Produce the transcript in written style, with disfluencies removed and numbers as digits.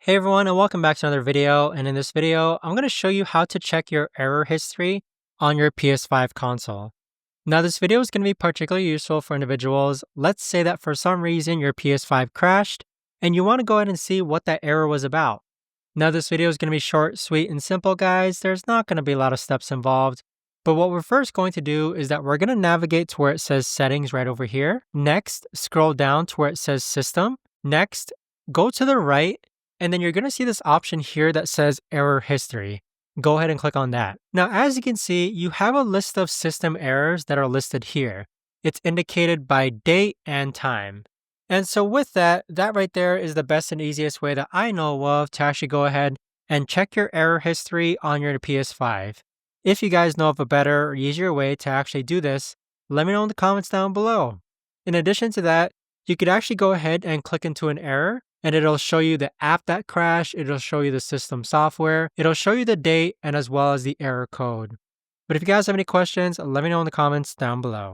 Hey everyone, and welcome back to another video. And in this video, I'm going to show you how to check your error history on your PS5 console. Now, this video is going to be particularly useful for individuals. Let's say that for some reason your PS5 crashed and you want to go ahead and see what that error was about. Now, this video is going to be short, sweet, and simple, guys. There's not going to be a lot of steps involved. But what we're first going to do is that we're going to navigate to where it says settings right over here. Next, scroll down to where it says system. Next, go to the right, and then you're going to see this option here that says error history. Go ahead and click on that. Now, as you can see, you have a list of system errors that are listed here. It's indicated by date and time. And so with that right there is the best and easiest way that I know of to actually go ahead and check your error history on your PS5. If you guys know of a better or easier way to actually do this, let me know in the comments down below. In addition to that, you could actually go ahead and click into an error and it'll show you the app that crashed, it'll show you the system software, it'll show you the date and as well as the error code. But if you guys have any questions, let me know in the comments down below.